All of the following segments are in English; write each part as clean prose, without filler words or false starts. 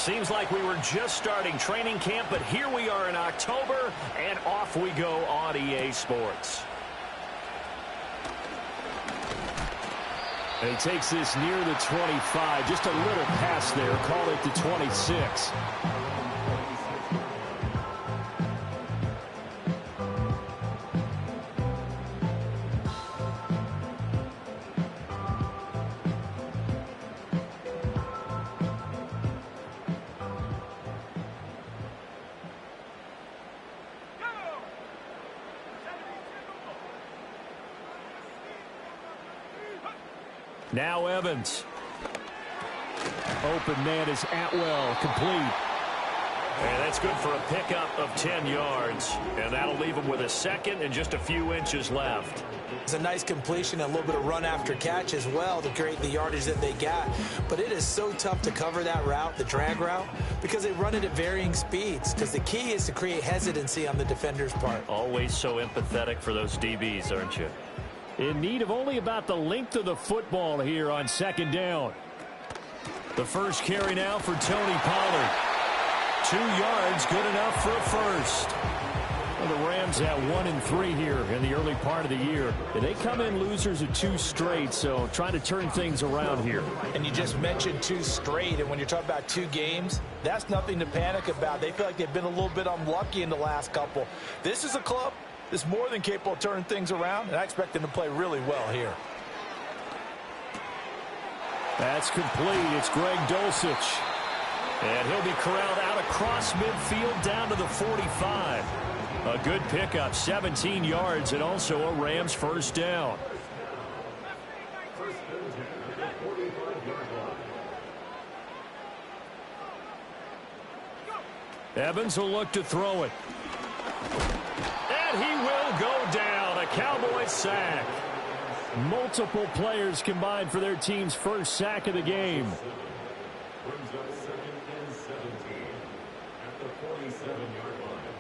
Seems like we were just starting training camp, but here we are in October, and off we go on EA Sports. And he takes this near the 25. Just a little pass there. Call it the 26. Now Evans. Open man is Atwell, complete. And that's good for a pickup of 10 yards. And that'll leave him with a second and just a few inches left. It's a nice completion, a little bit of run after catch as well to create the yardage that they got. But it is so tough to cover that route, the drag route, because they run it at varying speeds. Because the key is to create hesitancy on the defender's part. Always so empathetic for those DBs, aren't you? In need of only about the length of the football here on second down. The first carry now for Tony Pollard. 2 yards, good enough for a first. Well, the Rams at 1-3 here in the early part of the year. And they come in losers of 2 straight, so trying to turn things around here. And you just mentioned 2 straight, and when you're talking about 2 games, that's nothing to panic about. They feel like they've been a little bit unlucky in the last couple. This is a club that's more than capable of turning things around, and I expect them to play really well here. That's complete. It's Greg Dulcich. And he'll be corralled out across midfield down to the 45. A good pickup, 17 yards, and also a Rams first down. Evans will look to throw it. And he will go down. A Cowboys sack. Multiple players combined for their team's first sack of the game. Brings up 2nd and 17 at the 47-yard line.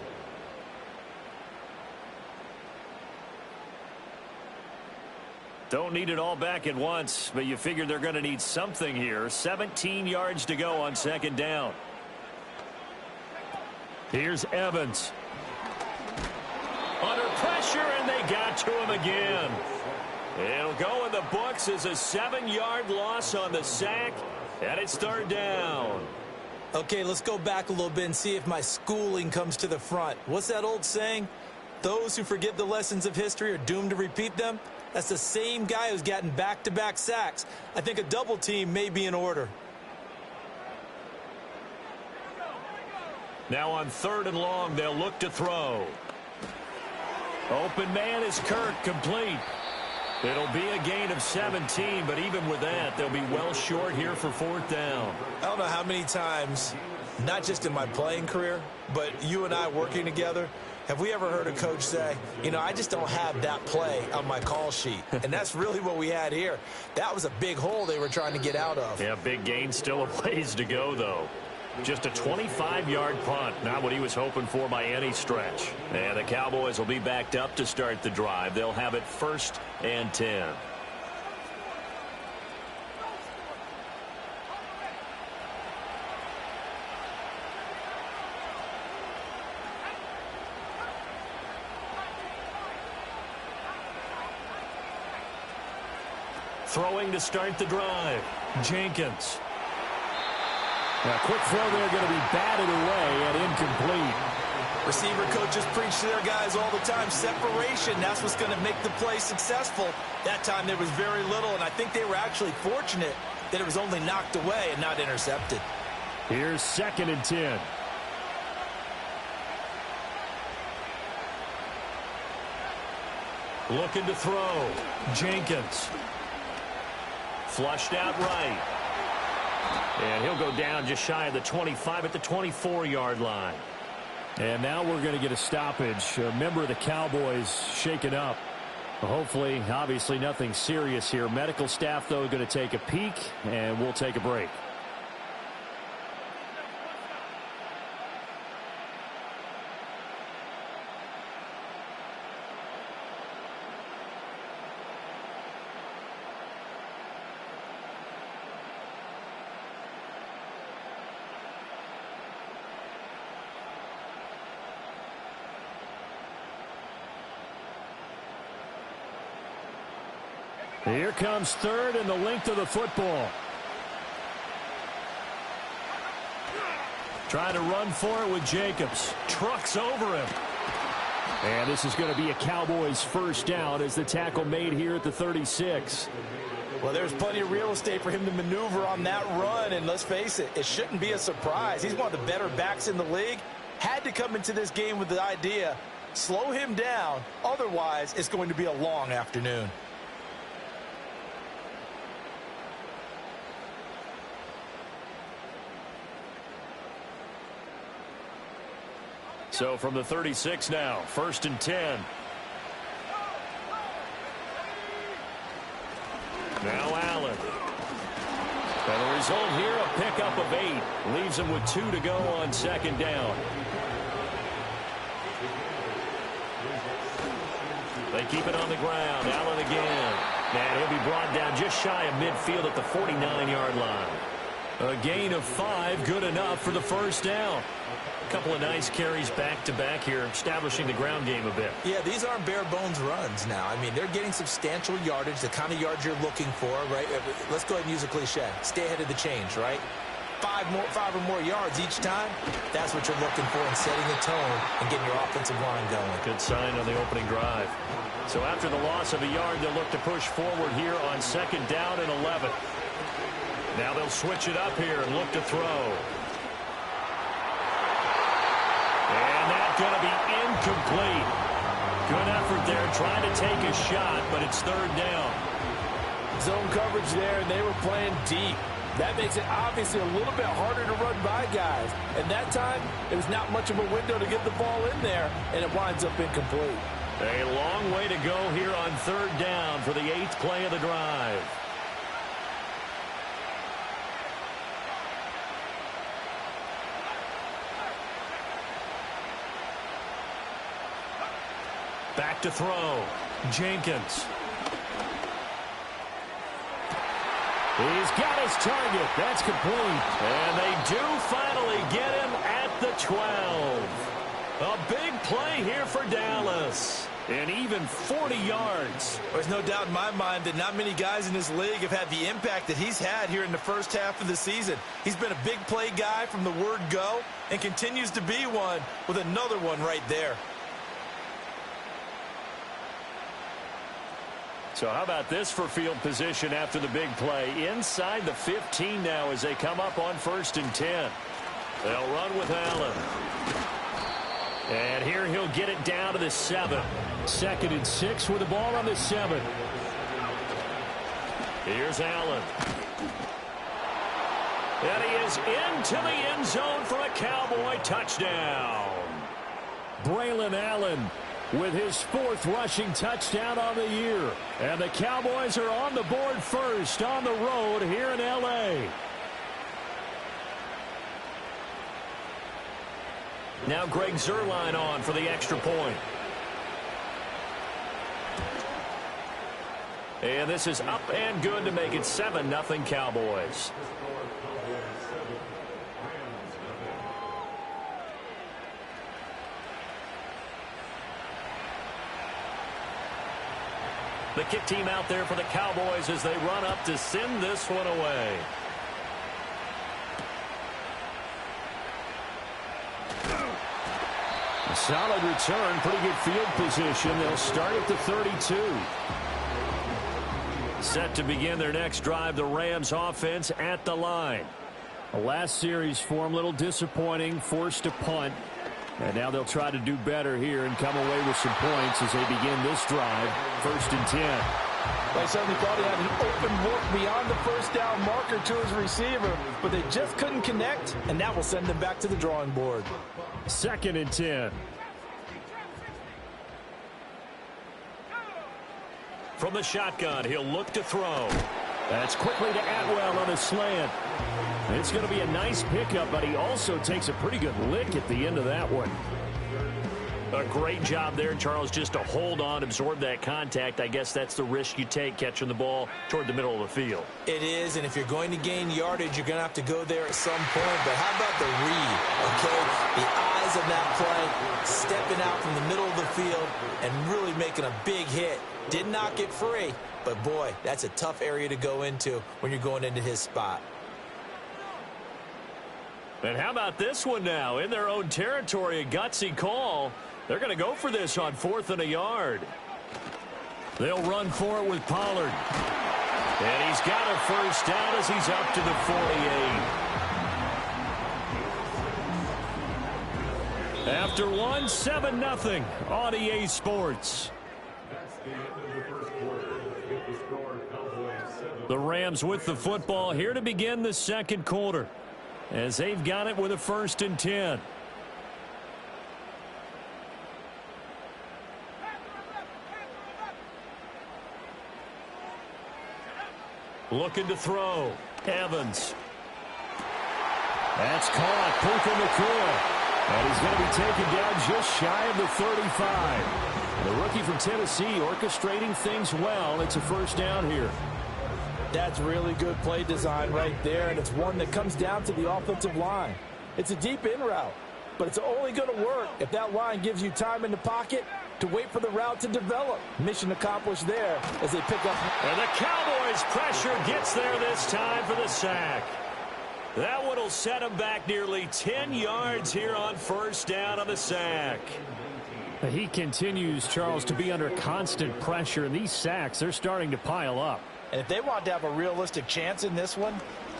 Don't need it all back at once, but you figure they're going to need something here. 17 yards to go on second down. Here's Evans. Under pressure, and they got to him again. It'll go in the books as a 7-yard loss on the sack, and it's third down. Okay, let's go back a little bit and see if my schooling comes to the front. What's that old saying? Those who forget the lessons of history are doomed to repeat them. That's the same guy who's gotten back-to-back sacks. I think a double team may be in order. Now on 3rd and long, they'll look to throw. Open man is Kirk, complete. It'll be a gain of 17, but even with that, they'll be well short here for 4th down. I don't know how many times, not just in my playing career, but you and I working together, have we ever heard a coach say, you know, I just don't have that play on my call sheet. And that's really what we had here. That was a big hole they were trying to get out of. Yeah, big gain, still a ways to go, though. Just a 25-yard punt, not what he was hoping for by any stretch. And the Cowboys will be backed up to start the drive. They'll have it 1st and 10. Throwing to start the drive, Jenkins. Now, quick throw there, going to be batted away and incomplete. Receiver coaches preach to their guys all the time. Separation, that's what's going to make the play successful. That time there was very little, and I think they were actually fortunate that it was only knocked away and not intercepted. Here's 2nd and 10. Looking to throw. Jenkins. Flushed out right. And he'll go down just shy of the 25 at the 24-yard line. And now we're going to get a stoppage. A member of the Cowboys shaken up. Hopefully, obviously nothing serious here. Medical staff, though, going to take a peek, and we'll take a break. Here comes third and the length of the football. Trying to run for it with Jacobs. Trucks over him. And this is going to be a Cowboys first down as the tackle made here at the 36. Well, there's plenty of real estate for him to maneuver on that run, and let's face it, it shouldn't be a surprise. He's one of the better backs in the league. Had to come into this game with the idea, slow him down, otherwise it's going to be a long afternoon. So from the 36 now, 1st and 10. Now Allen. And the result here, a pickup of 8. Leaves him with 2 to go on 2nd down. They keep it on the ground. Allen again. And he'll be brought down just shy of midfield at the 49-yard line. A gain of 5, good enough for the first down. A couple of nice carries back-to-back here, establishing the ground game a bit. Yeah, these aren't bare-bones runs now. I mean, they're getting substantial yardage, the kind of yards you're looking for, right? Let's go ahead and use a cliche. Stay ahead of the change, right? 5 or more yards each time, that's what you're looking for in setting the tone and getting your offensive line going. Good sign on the opening drive. So after the loss of a yard, they'll look to push forward here on 2nd down and 11. Now they'll switch it up here and look to throw. And that's going to be incomplete. Good effort there trying to take a shot, but it's 3rd down. Zone coverage there, and they were playing deep. That makes it obviously a little bit harder to run by guys. And that time, it was not much of a window to get the ball in there, and it winds up incomplete. A long way to go here on 3rd down for the 8th play of the drive. Back to throw. Jenkins. He's got his target. That's complete. And they do finally get him at the 12. A big play here for Dallas. And even 40 yards. There's no doubt in my mind that not many guys in this league have had the impact that he's had here in the first half of the season. He's been a big play guy from the word go and continues to be one with another one right there. So how about this for field position after the big play? Inside the 15 now as they come up on 1st and 10. They'll run with Allen. And here he'll get it down to the 7. 2nd and 6 with the ball on the 7. Here's Allen. And he is into the end zone for a Cowboy touchdown. Braylon Allen with his 4th rushing touchdown on the year. And the Cowboys are on the board first on the road here in L.A. Now Greg Zuerlein on for the extra point. And this is up and good to make it 7-0 Cowboys. The kick team out there for the Cowboys as they run up to send this one away. A solid return, pretty good field position. They'll start at the 32. Set to begin their next drive, the Rams offense at the line. The last series for them, a little disappointing, forced to punt. And now they'll try to do better here and come away with some points as they begin this drive. 1st and 10. They certainly thought he had an open look beyond the first down marker to his receiver, but they just couldn't connect, and that will send them back to the drawing board. 2nd and 10. From the shotgun, he'll look to throw. That's quickly to Atwell on a slant. It's going to be a nice pickup, but he also takes a pretty good lick at the end of that one. A great job there, Charles, just to hold on, absorb that contact. I guess that's the risk you take catching the ball toward the middle of the field. It is, and if you're going to gain yardage, you're going to have to go there at some point. But how about the read, okay? The eyes of that play, stepping out from the middle of the field and really making a big hit. Did not get free, but boy, that's a tough area to go into when you're going into his spot. And how about this one now? In their own territory, a gutsy call. They're going to go for this on 4th and a yard. They'll run for it with Pollard. And he's got a first down as he's up to the 48. After one, 7-0 on EA Sports. The Rams with the football here to begin the second quarter, as they've got it with a 1st and 10. Looking to throw. Evans. That's caught. Puka Nacua. And he's going to be taken down just shy of the 35. The rookie from Tennessee orchestrating things well. It's a first down here. That's really good play design right there, and it's one that comes down to the offensive line. It's a deep in route, but it's only going to work if that line gives you time in the pocket to wait for the route to develop. Mission accomplished there as they pick up. And the Cowboys' pressure gets there this time for the sack. That one will set him back nearly 10 yards here on first down on the sack. He continues, Charles, to be under constant pressure, and these sacks, they're starting to pile up. And if they want to have a realistic chance in this one,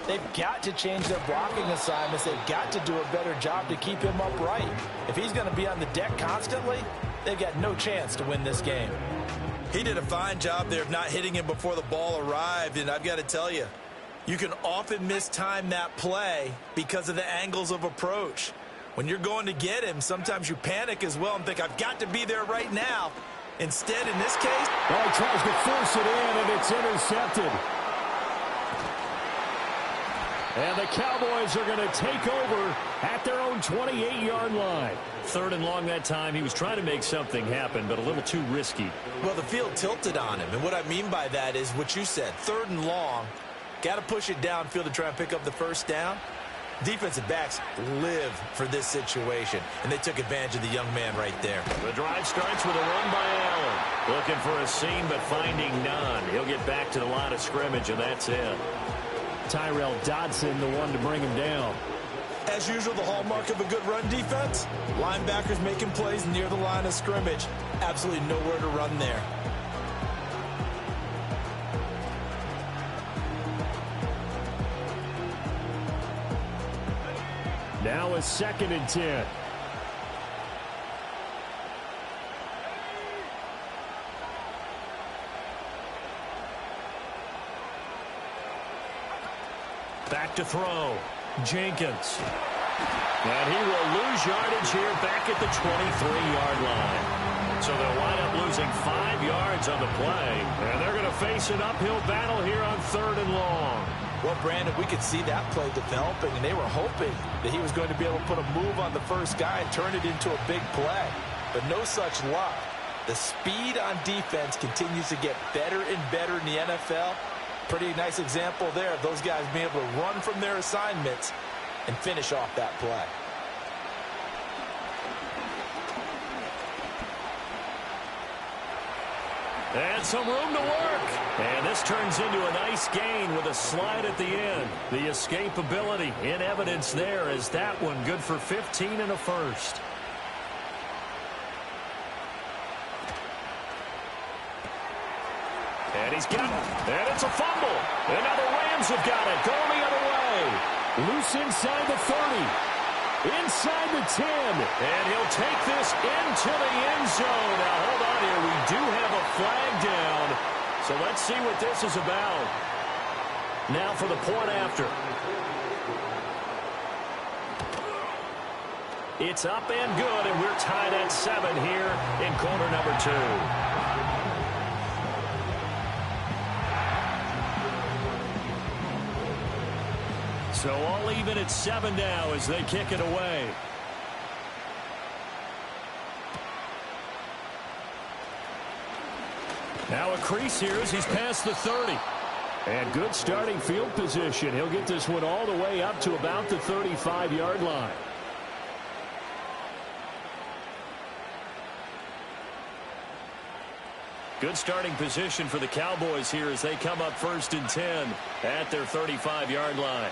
they've got to change their blocking assignments. They've got to do a better job to keep him upright. If he's going to be on the deck constantly, they've got no chance to win this game. He did a fine job there of not hitting him before the ball arrived, and I've got to tell you, you can often mistime that play because of the angles of approach. When you're going to get him, sometimes you panic as well and think, I've got to be there right now. Instead, in this case, well, he tries to force it in, and it's intercepted. And the Cowboys are going to take over at their own 28-yard line. 3rd and long that time. He was trying to make something happen, but a little too risky. Well, the field tilted on him, and what I mean by that is what you said, 3rd and long. Got to push it downfield to try and pick up the first down. Defensive backs live for this situation, and they took advantage of the young man right there. The drive starts with a run by Allen. Looking for a seam, but finding none. He'll get back to the line of scrimmage, and that's it. Tyrell Dodson, the one to bring him down. As usual, the hallmark of a good run defense, linebackers making plays near the line of scrimmage. Absolutely nowhere to run there. Now a 2nd and 10. Back to throw. Jenkins. And he will lose yardage here back at the 23-yard line. So they'll wind up losing 5 yards on the play. And they're going to face an uphill battle here on 3rd and long. Well, Brandon, we could see that play developing, and they were hoping that he was going to be able to put a move on the first guy and turn it into a big play. But no such luck. The speed on defense continues to get better and better in the NFL. Pretty nice example there of those guys being able to run from their assignments and finish off that play. And some room to work. And this turns into a nice gain with a slide at the end. The escapability in evidence there as that one good for 15 and a first. And he's got it. And it's a fumble. And now the Rams have got it. Going the other way. Loose inside the 30. Inside the 10. And he'll take this into the end zone. Now, hold on here. We do have a flag down. So let's see what this is about. Now for the point after. It's up and good, and we're tied at 7 here in quarter number 2. So all even at 7 now as they kick it away. Now a crease here as he's past the 30. And good starting field position. He'll get this one all the way up to about the 35-yard line. Good starting position for the Cowboys here as they come up 1st and 10 at their 35-yard line.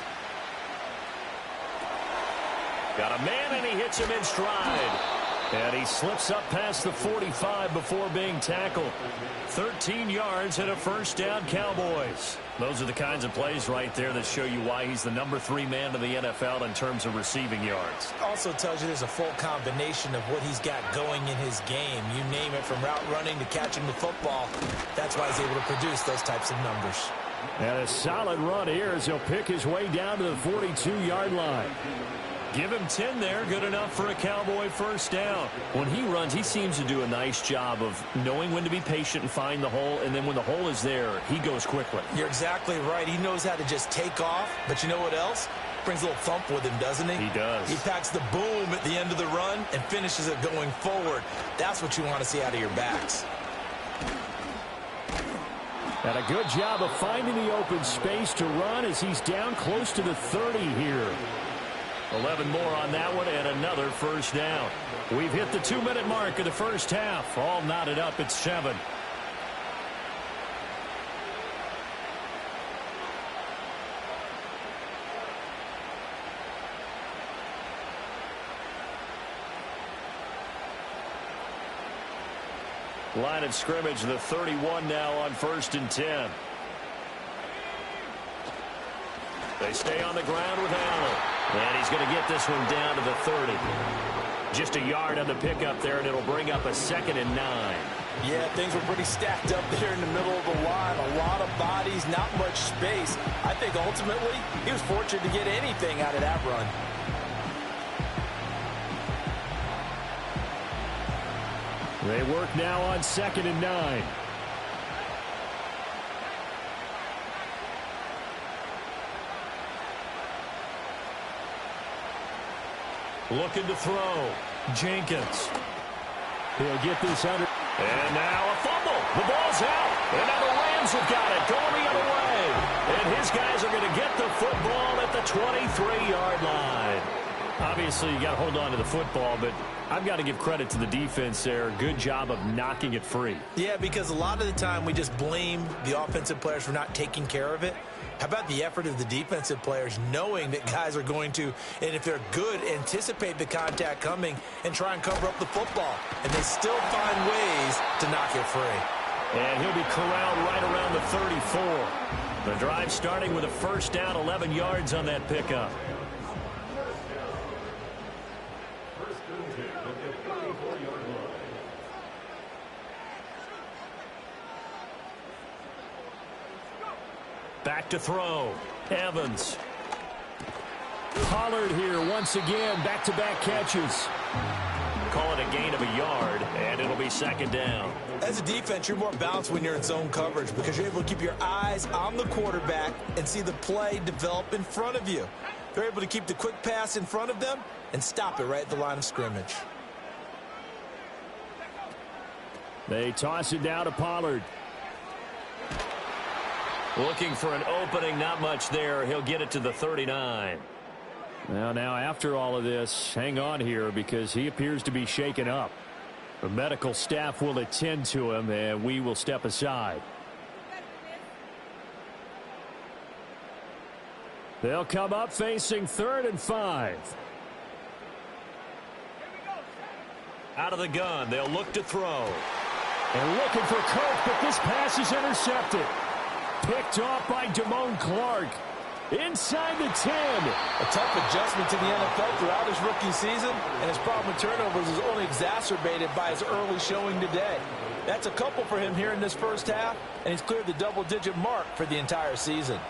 Got a man, and he hits him in stride. And he slips up past the 45 before being tackled. 13 yards and a first down, Cowboys. Those are the kinds of plays right there that show you why he's the number 3 man in the NFL in terms of receiving yards. Also tells you there's a full combination of what he's got going in his game. You name it, from route running to catching the football. That's why he's able to produce those types of numbers. And a solid run here as he'll pick his way down to the 42-yard line. Give him 10 there, good enough for a Cowboy first down. When he runs, he seems to do a nice job of knowing when to be patient and find the hole, and then when the hole is there, he goes quickly. You're exactly right. He knows how to just take off, but you know what else? Brings a little thump with him, doesn't he? He does. He packs the boom at the end of the run and finishes it going forward. That's what you want to see out of your backs. And a good job of finding the open space to run as he's down close to the 30 here. 11 more on that one and another first down. We've hit the 2-minute mark of the first half. All knotted up at 7. Line of scrimmage, the 31 now on 1st and 10. They stay on the ground with Allen. And he's going to get this one down to the 30. Just a yard on the pickup there, and it'll bring up a 2nd and 9. Yeah, things were pretty stacked up there in the middle of the line. A lot of bodies, not much space. I think ultimately he was fortunate to get anything out of that run. They work now on 2nd and 9. Looking to throw. Jenkins. He'll get this under. And now a fumble. The ball's out. And now the Rams have got it going the other way. And his guys are going to get the football at the 23-yard line. Obviously, you got to hold on to the football, but I've got to give credit to the defense there. Good job of knocking it free. Yeah, because a lot of the time we just blame the offensive players for not taking care of it. How about the effort of the defensive players knowing that guys are going to, and if they're good, anticipate the contact coming and try and cover up the football. And they still find ways to knock it free. And he'll be corralled right around the 34. The drive starting with a first down, 11 yards on that pickup. Back to throw. Evans. Pollard here once again. Back-to-back catches. Call it a gain of a yard, and it'll be 2nd down. As a defense, you're more balanced when you're in zone coverage because you're able to keep your eyes on the quarterback and see the play develop in front of you. They're able to keep the quick pass in front of them and stop it right at the line of scrimmage. They toss it down to Pollard. Looking for an opening, not much there. He'll get it to the 39. Now after all of this, hang on here because he appears to be shaken up. The medical staff will attend to him, and we will step aside. They'll come up facing 3rd and 5. Out of the gun, they'll look to throw. And looking for Coke, but this pass is intercepted. Picked off by Damone Clark. Inside the 10. A tough adjustment to the NFL throughout his rookie season, and his problem with turnovers is only exacerbated by his early showing today. That's a couple for him here in this first half, and he's cleared the double-digit mark for the entire season.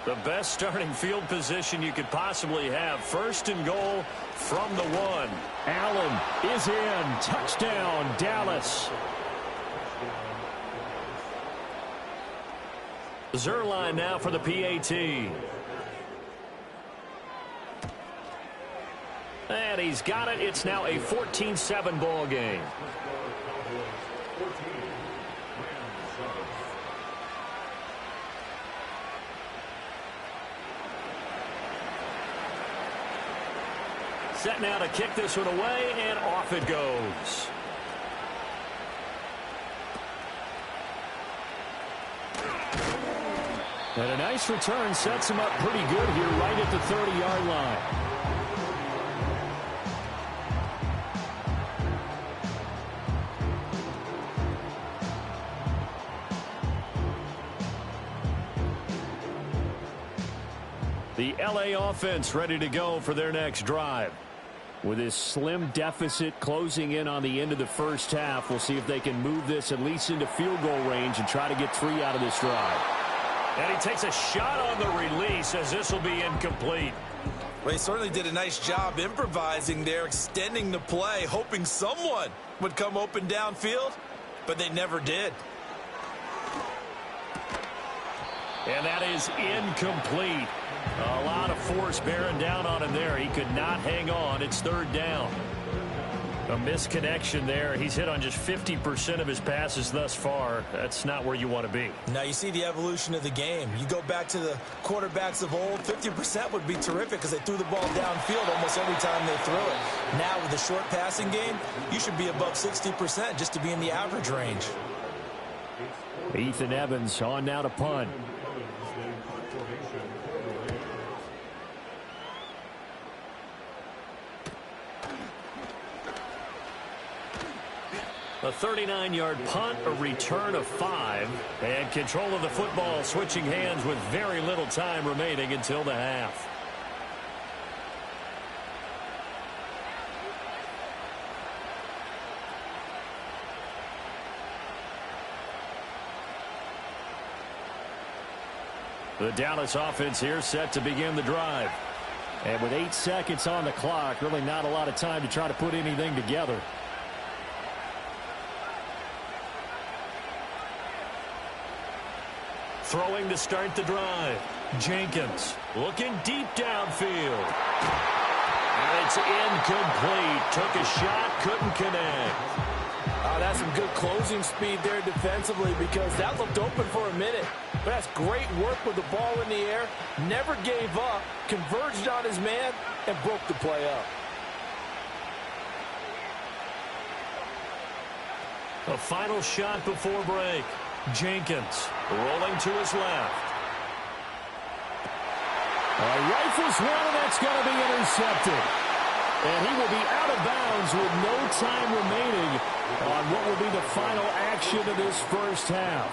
The best starting field position you could possibly have. 1st and goal from the 1. Allen is in. Touchdown, Dallas. Zuerlein now for the PAT. And he's got it. It's now a 14-7 ball game. Set now to kick this one away, and off it goes. And a nice return sets him up pretty good here right at the 30-yard line. The LA offense ready to go for their next drive. With this slim deficit closing in on the end of the first half, we'll see if they can move this at least into field goal range and try to get 3 out of this drive. And he takes a shot on the release as this will be incomplete. Well, he certainly did a nice job improvising there, extending the play, hoping someone would come open downfield, but they never did. And that is incomplete. A lot of force bearing down on him there. He could not hang on. It's 3rd down. A misconnection there. He's hit on just 50% of his passes thus far. That's not where you want to be. Now you see the evolution of the game. You go back to the quarterbacks of old, 50% would be terrific because they threw the ball downfield almost every time they threw it. Now with the short passing game, you should be above 60% just to be in the average range. Ethan Evans on now to punt. A 39-yard punt, a return of 5, and control of the football switching hands with very little time remaining until the half. The Dallas offense here set to begin the drive. And with 8 seconds on the clock, really not a lot of time to try to put anything together. Throwing to start the drive. Jenkins looking deep downfield. And it's incomplete. Took a shot, couldn't connect. That's some good closing speed there defensively because that looked open for a minute. But that's great work with the ball in the air. Never gave up, converged on his man, and broke the play up. A final shot before break. Jenkins rolling to his left. Rifles one, and that's going to be intercepted. And he will be out of bounds with no time remaining on what will be the final action of this first half.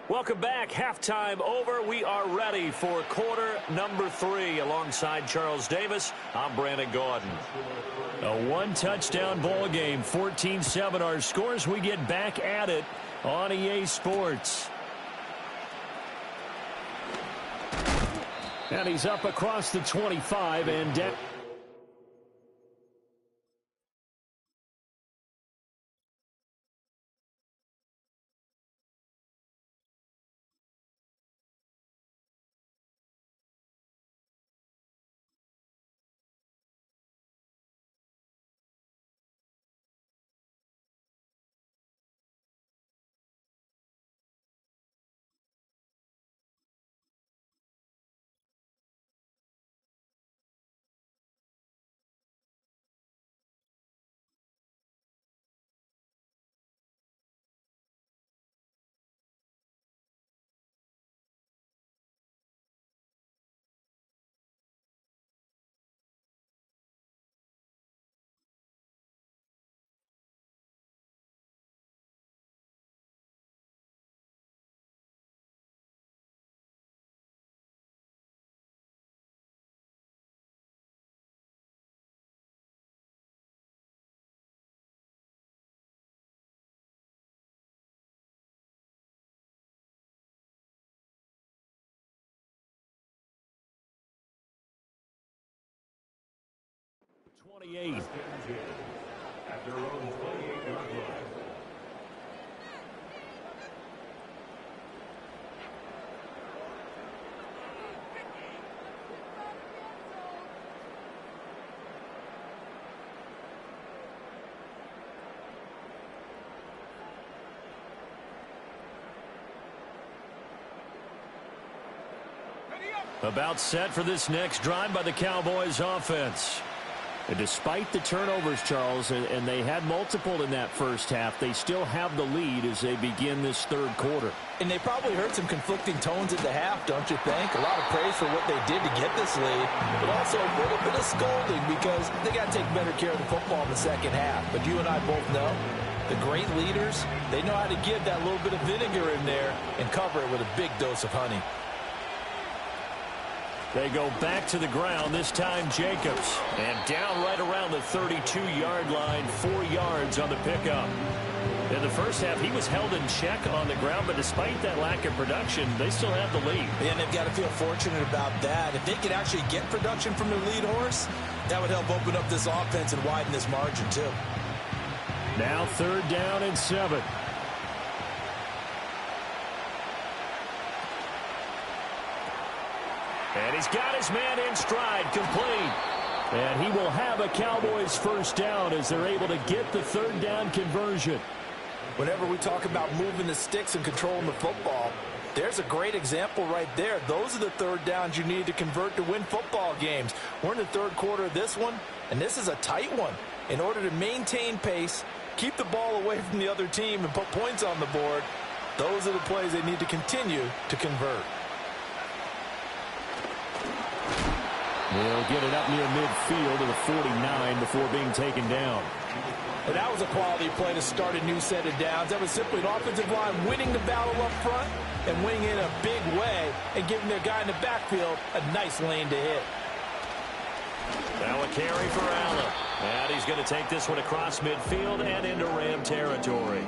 Welcome back. Halftime over. We are ready for quarter number 3. Alongside Charles Davis, I'm Brandon Gaudin. A one-touchdown ball game, 14-7 our scores. We get back at it on EA Sports. And he's up across the 25 and down. At their own 28-yard line. About set for this next drive by the Cowboys offense. And despite the turnovers, Charles, and they had multiple in that first half, they still have the lead as they begin this third quarter. And they probably heard some conflicting tones at the half, don't you think? A lot of praise for what they did to get this lead, but also a little bit of scolding because they got to take better care of the football in the second half. But you and I both know the great leaders, they know how to give that little bit of vinegar in there and cover it with a big dose of honey. They go back to the ground, this time Jacobs. And down right around the 32-yard line, 4 yards on the pickup. In the first half, he was held in check on the ground, but despite that lack of production, they still have the lead. And they've got to feel fortunate about that. If they could actually get production from their lead horse, that would help open up this offense and widen this margin, too. Now 3rd down and 7. And he's got his man in stride, complete. And he will have a Cowboys first down as they're able to get the 3rd down conversion. Whenever we talk about moving the sticks and controlling the football, there's a great example right there. Those are the 3rd downs you need to convert to win football games. We're in the 3rd quarter of this one, and this is a tight one. In order to maintain pace, keep the ball away from the other team, and put points on the board, those are the plays they need to continue to convert. They'll get it up near midfield to the 49 before being taken down. And that was a quality play to start a new set of downs. That was simply an offensive line winning the battle up front and winning in a big way and giving their guy in the backfield a nice lane to hit. Now a carry for Allen. And he's going to take this one across midfield and into Ram territory.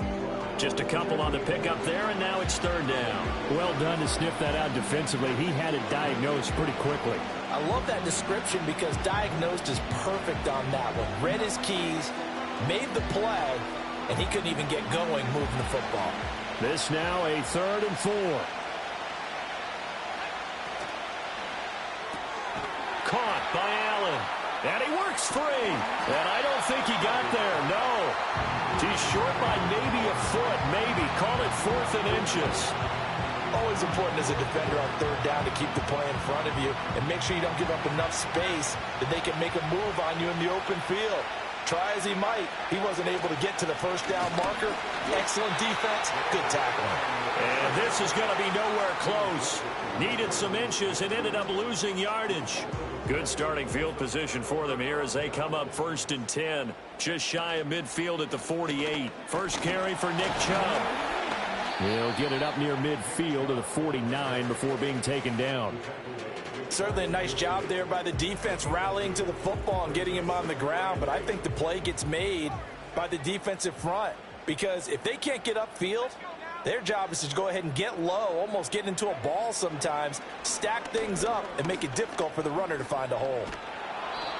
Just a couple on the pickup there, and now it's 3rd down. Well done to sniff that out defensively. He had it diagnosed pretty quickly. I love that description because diagnosed is perfect on that one. Read his keys, made the play, and he couldn't even get going moving the football. This now a 3rd and 4. Caught by Allen. And he works free. And I don't think he got there. No. He's short by maybe a foot. Maybe. Call it 4th and inches. Always important as a defender on 3rd down to keep the play in front of you and make sure you don't give up enough space that they can make a move on you in the open field. Try as he might, he wasn't able to get to the 1st down marker. Excellent defense, good tackling. And this is going to be nowhere close. Needed some inches and ended up losing yardage. Good starting field position for them here as they come up 1st and 10. Just shy of midfield at the 48. First carry for Nick Chubb. He'll get it up near midfield to the 49 before being taken down. Certainly a nice job there by the defense rallying to the football and getting him on the ground, but I think the play gets made by the defensive front because if they can't get upfield, their job is to go ahead and get low, almost get into a ball sometimes, stack things up, and make it difficult for the runner to find a hole.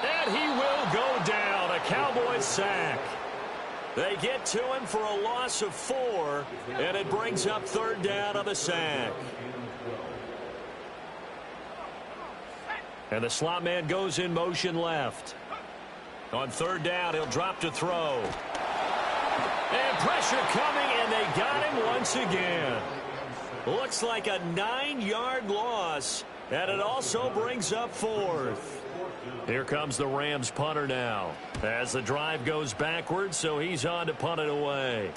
And he will go down, a Cowboys sack. They get to him for a loss of 4, and it brings up 3rd down on the sack. And the slot man goes in motion left. On 3rd down, he'll drop to throw. And pressure coming, and they got him once again. Looks like a 9-yard loss, and it also brings up 4th. Here comes the Rams punter now as the drive goes backwards, so he's on to punt it away.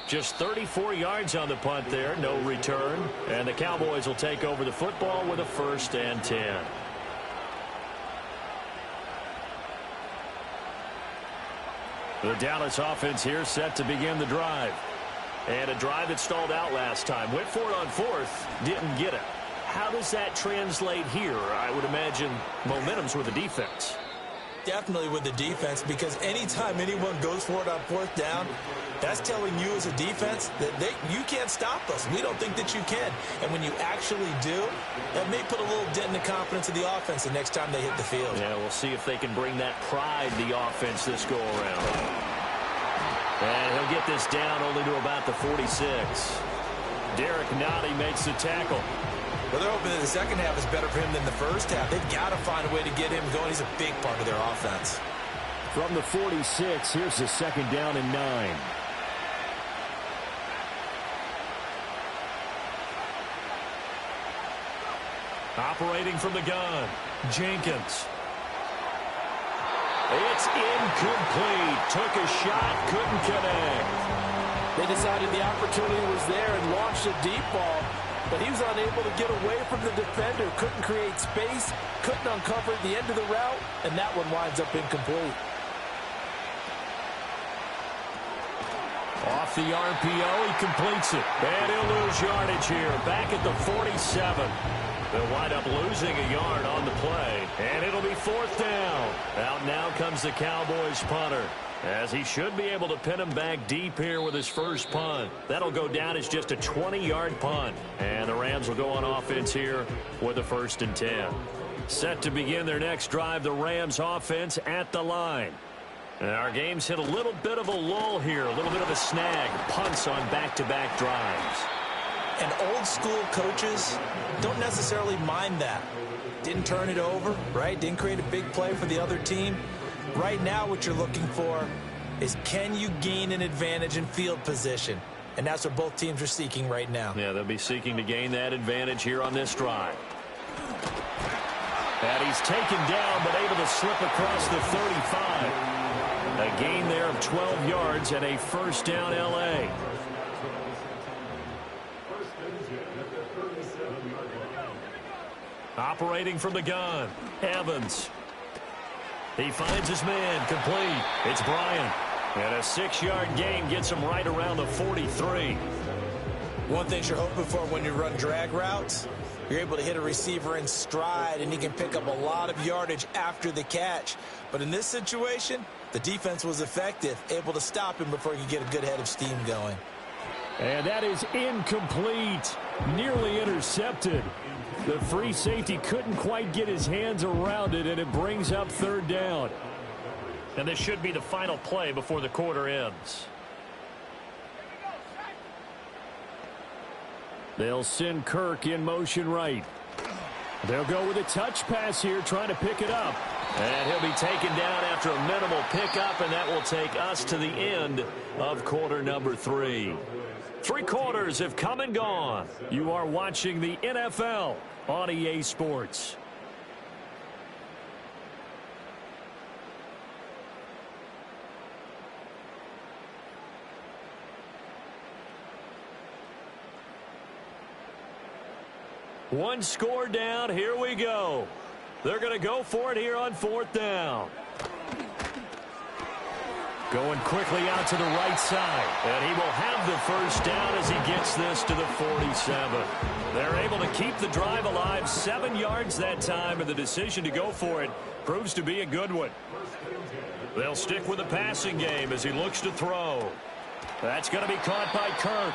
Just 34 yards on the punt there, no return. And the Cowboys will take over the football with a 1st and 10. The Dallas offense here set to begin the drive. And a drive that stalled out last time. Went for it on 4th, didn't get it. How does that translate here? I would imagine momentum's with the defense. Definitely with the defense, because anytime anyone goes for it on 4th down, that's telling you as a defense that you can't stop us. We don't think that you can. And when you actually do, that may put a little dent in the confidence of the offense the next time they hit the field. Yeah, we'll see if they can bring that pride the offense this go around. And he'll get this down only to about the 46. Derek Nottie makes the tackle. Well, they're hoping that the second half is better for him than the first half. They've got to find a way to get him going. He's a big part of their offense. From the 46, here's the 2nd down and 9. Operating from the gun, Jenkins. It's incomplete. Took a shot, couldn't connect. They decided the opportunity was there and launched a deep ball, but he was unable to get away from the defender, couldn't create space, couldn't uncover the end of the route, and that one winds up incomplete. Off the RPO, he completes it. And he'll lose yardage here, back at the 47. They'll wind up losing a yard on the play, and it'll be 4th down. Out now comes the Cowboys punter, as he should be able to pin him back deep here with his first punt. That'll go down as just a 20-yard punt, and the Rams will go on offense here with a 1st and 10. Set to begin their next drive, the Rams offense at the line. And our game's hit a little bit of a lull here, a little bit of a snag. Punts on back-to-back drives. And old-school coaches don't necessarily mind that. Didn't turn it over, right? Didn't create a big play for the other team. Right now what you're looking for is, can you gain an advantage in field position? And that's what both teams are seeking right now. Yeah, they'll be seeking to gain that advantage here on this drive. And he's taken down, but able to slip across the 35. A gain there of 12 yards and a 1st down L.A. Operating from the gun, Evans. He finds his man, complete. It's Bryant. And a 6-yard gain gets him right around the 43. One thing you're hoping for when you run drag routes, you're able to hit a receiver in stride, and he can pick up a lot of yardage after the catch. But in this situation, the defense was effective, able to stop him before he could get a good head of steam going. And that is incomplete. Nearly intercepted. The free safety couldn't quite get his hands around it, and it brings up 3rd down. And this should be the final play before the quarter ends. They'll send Kirk in motion right. They'll go with a touch pass here, trying to pick it up. And he'll be taken down after a minimal pickup, and that will take us to the end of quarter number 3. 3 quarters have come and gone. You are watching the NFL on EA Sports. One score down. Here we go. They're going to go for it here on 4th down. Going quickly out to the right side. And he will have the 1st down as he gets this to the 47. They're able to keep the drive alive. 7 yards that time, and the decision to go for it proves to be a good one. They'll stick with the passing game as he looks to throw. That's going to be caught by Kirk.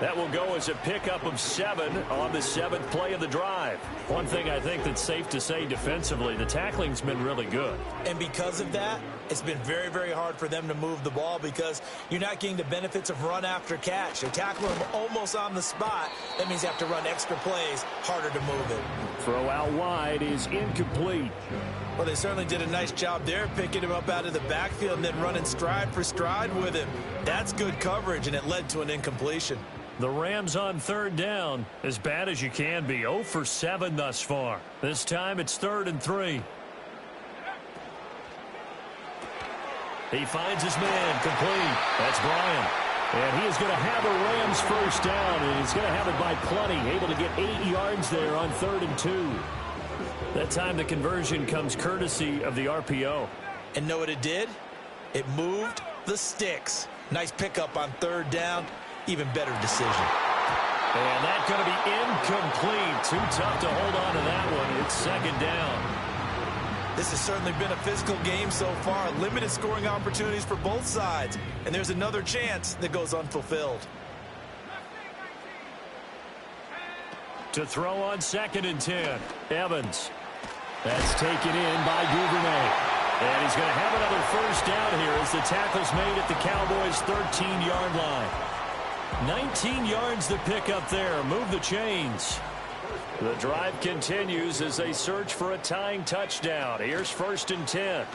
That will go as a pickup of 7 on the 7th play of the drive. One thing I think that's safe to say defensively, the tackling's been really good. And because of that, it's been very, very hard for them to move the ball because you're not getting the benefits of run after catch. They're tackling them almost on the spot. That means you have to run extra plays, harder to move it. Throw out wide is incomplete. Well, they certainly did a nice job there, picking him up out of the backfield and then running stride for stride with him. That's good coverage, and it led to an incompletion. The Rams on 3rd down, as bad as you can be, 0 for 7 thus far. This time it's 3rd and 3. He finds his man, complete. That's Bryant. And he is going to have a Rams 1st down, and he's going to have it by plenty, able to get 8 yards there on 3rd and 2. That time the conversion comes courtesy of the RPO. And know what it did? It moved the sticks. Nice pickup on 3rd down. Even better decision. And that's going to be incomplete. Too tough to hold on to that one. It's 2nd down. This has certainly been a physical game so far. Limited scoring opportunities for both sides. And there's another chance that goes unfulfilled. To throw on 2nd and 10. Evans. That's taken in by Duvernay. And he's going to have another 1st down here as the tackle's made at the Cowboys' 13-yard line. 19 yards to pick up there. Move the chains. The drive continues as they search for a tying touchdown. Here's 1st and 10.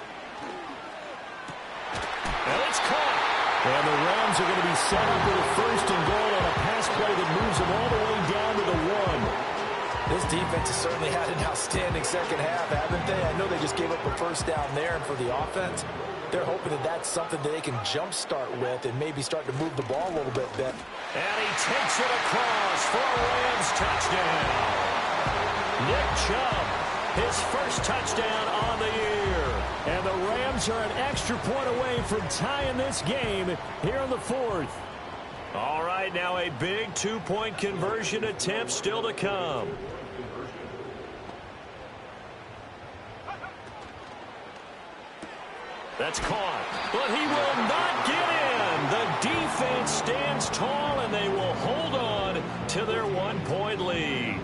And it's caught. And the Rams are going to be set up with a 1st and goal on a pass play that moves them all the way down to the 1. This defense has certainly had an outstanding second half, haven't they? I know they just gave up a first down there, and for the offense, they're hoping that that's something that they can jumpstart with and maybe start to move the ball a little bit better. And he takes it across for a Rams touchdown. Nick Chubb, his first touchdown on the year. And the Rams are an extra point away from tying this game here in the fourth. All right, now a big two-point conversion attempt still to come. That's caught, but he will not get in. The defense stands tall, and they will hold on to their one-point lead.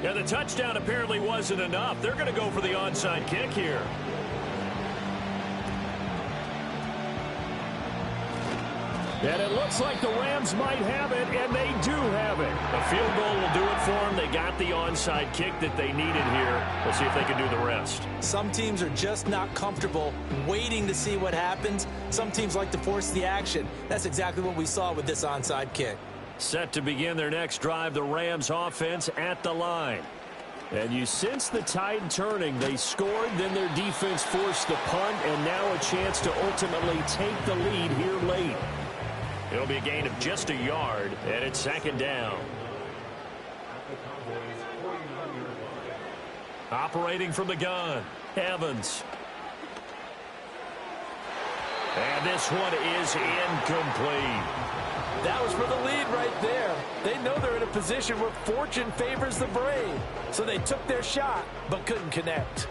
Yeah, the touchdown apparently wasn't enough. They're going to go for the onside kick here. And it looks like the Rams might have it, and they do have it. A field goal will do it for them. They got the onside kick that they needed here. We'll see if they can do the rest. Some teams are just not comfortable waiting to see what happens. Some teams like to force the action. That's exactly what we saw with this onside kick. Set to begin their next drive, the Rams offense at the line. And you sense the tide turning. They scored, then their defense forced the punt, and now a chance to ultimately take the lead here late. It'll be a gain of just a yard, and it's second down. Operating from the gun, Evans. And this one is incomplete. That was for the lead right there. They know they're in a position where fortune favors the brave. So they took their shot, but couldn't connect.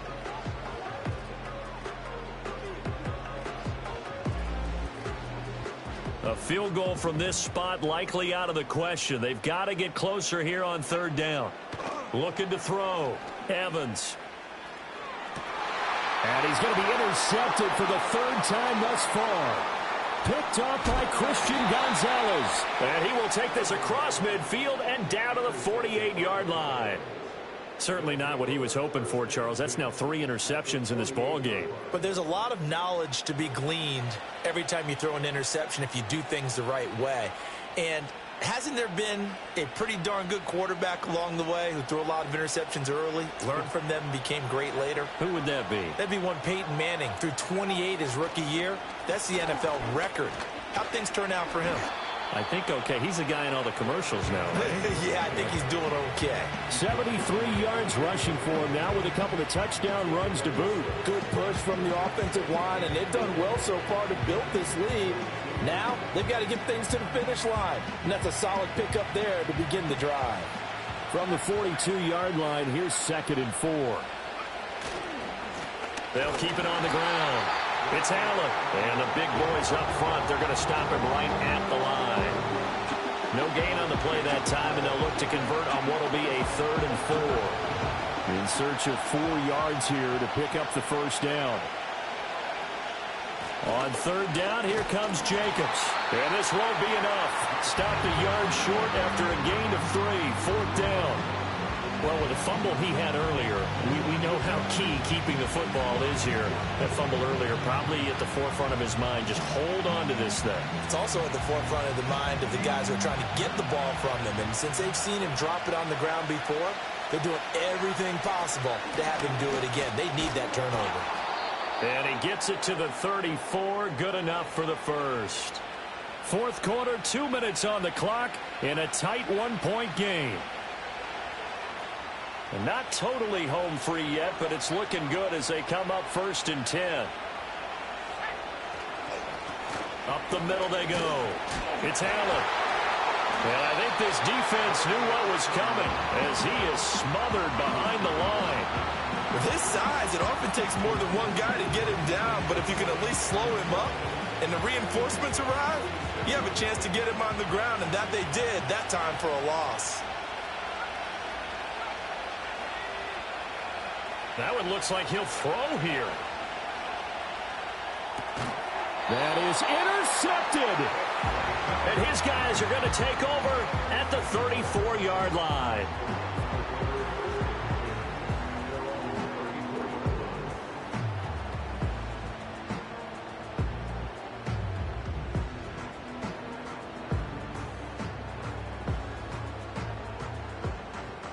A field goal from this spot likely out of the question. They've got to get closer here on third down. Looking to throw. Evans. And he's going to be intercepted for the third time thus far. Picked up by Christian Gonzalez. And he will take this across midfield and down to the 48-yard line. Certainly not what he was hoping for, Charles. That's now 3 interceptions in this ball game. But there's a lot of knowledge to be gleaned every time you throw an interception if you do things the right way. And hasn't there been a pretty darn good quarterback along the way who threw a lot of interceptions early, learned from them, and became great later? Who would that be? That'd be one Peyton Manning. Threw 28 his rookie year. That's the NFL record. How'd things turn out for him? I think okay. He's the guy in all the commercials now. Right? Yeah, I think he's doing okay. 73 yards rushing for him now with a couple of touchdown runs to boot. Good push from the offensive line, and they've done well so far to build this lead. Now they've got to get things to the finish line, and that's a solid pickup there to begin the drive. From the 42-yard line, here's 2nd and 4. They'll keep it on the ground. It's Allen. And the big boys up front, they're going to stop him right at the line. No gain on the play that time, and they'll look to convert on what will be a 3rd and 4. In search of 4 yards here to pick up the first down. On 3rd down, here comes Jacobs. And this won't be enough. Stopped a yard short after a gain of 3. 4th down. Well, with the fumble he had earlier, we know how key keeping the football is here. That fumble earlier probably at the forefront of his mind. Just hold on to this thing. It's also at the forefront of the mind of the guys who are trying to get the ball from him. And since they've seen him drop it on the ground before, they're doing everything possible to have him do it again. They need that turnover. And he gets it to the 34. Good enough for the first. 4th quarter, 2 minutes on the clock in a tight 1-point game. And not totally home free yet, but it's looking good as they come up 1st and 10. Up the middle they go. It's Allen. And I think this defense knew what was coming as he is smothered behind the line. With his size, it often takes more than one guy to get him down, but if you can at least slow him up and the reinforcements arrive, you have a chance to get him on the ground, and that they did that time for a loss. That one looks like he'll throw here. That is intercepted. And his guys are going to take over at the 34-yard line.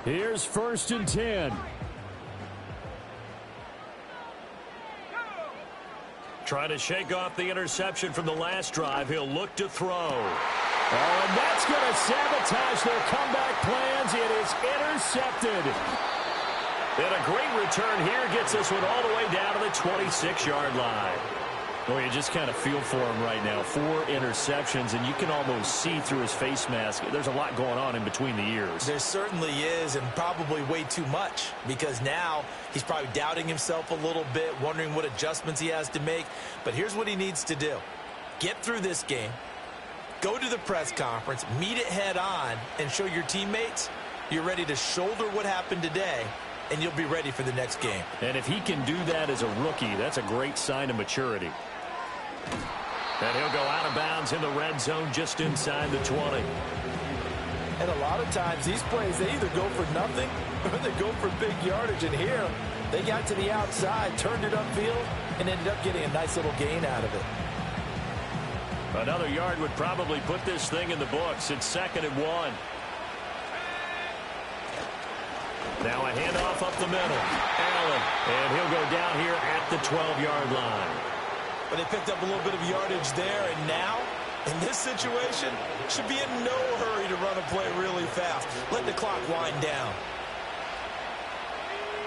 Here's 1st and 10. Trying to shake off the interception from the last drive. He'll look to throw. Oh, and that's going to sabotage their comeback plans. It is intercepted. And a great return here gets this one all the way down to the 26-yard line. Well, you just kind of feel for him right now. 4 interceptions, and you can almost see through his face mask. There's a lot going on in between the ears. There certainly is, and probably way too much, because now he's probably doubting himself a little bit, wondering what adjustments he has to make. But here's what he needs to do. Get through this game, go to the press conference, meet it head on, and show your teammates you're ready to shoulder what happened today, and you'll be ready for the next game. And if he can do that as a rookie, that's a great sign of maturity. And he'll go out of bounds in the red zone just inside the 20. And a lot of times these plays, they either go for nothing or they go for big yardage. And here, they got to the outside, turned it upfield, and ended up getting a nice little gain out of it. Another yard would probably put this thing in the books. It's 2nd and 1. Now a handoff up the middle. Allen. And he'll go down here at the 12-yard line. But they picked up a little bit of yardage there, and now, in this situation, should be in no hurry to run a play really fast. Let the clock wind down.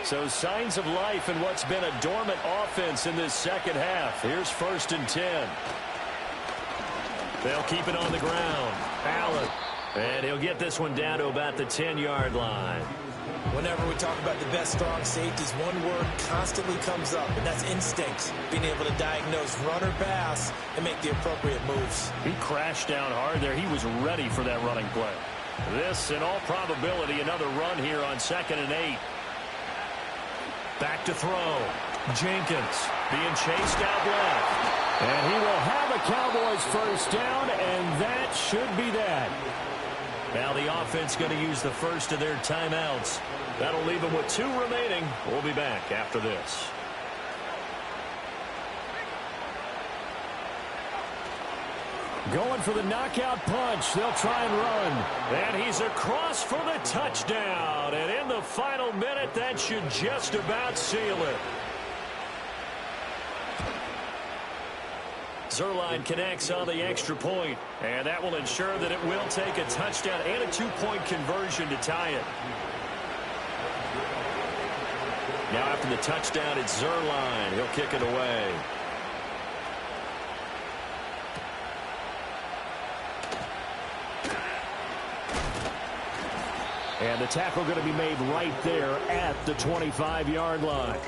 So signs of life in what's been a dormant offense in this second half. Here's 1st and 10. They'll keep it on the ground. Allen. And he'll get this one down to about the 10-yard line. Whenever we talk about the best strong safeties, one word constantly comes up, and that's instincts. Being able to diagnose run or pass and make the appropriate moves. He crashed down hard there. He was ready for that running play. This, in all probability, another run here on 2nd and 8. Back to throw. Jenkins being chased out left. And he will have a Cowboys first down, and that should be that. Now the offense going to use the first of their timeouts. That'll leave them with 2 remaining. We'll be back after this. Going for the knockout punch. They'll try and run. And he's across for the touchdown. And in the final minute, that should just about seal it. Zuerlein connects on the extra point, and that will ensure that it will take a touchdown and a 2-point conversion to tie it. Now after the touchdown, it's Zuerlein. He'll kick it away. And the tackle going to be made right there at the 25-yard line.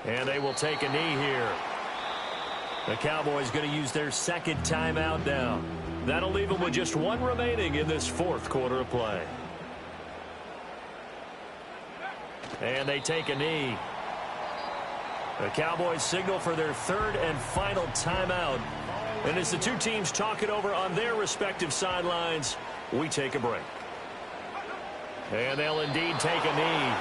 And they will take a knee here. The Cowboys going to use their 2nd timeout now. That'll leave them with just 1 remaining in this 4th quarter of play. And they take a knee. The Cowboys signal for their 3rd and final timeout. And as the 2 teams talk it over on their respective sidelines, we take a break. And they'll indeed take a knee.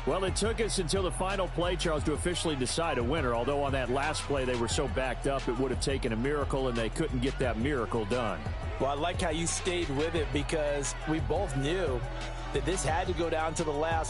Well, it took us until the final play, Charles, to officially decide a winner, although on that last play they were so backed up it would have taken a miracle, and they couldn't get that miracle done. Well, I like how you stayed with it because we both knew that this had to go down to the last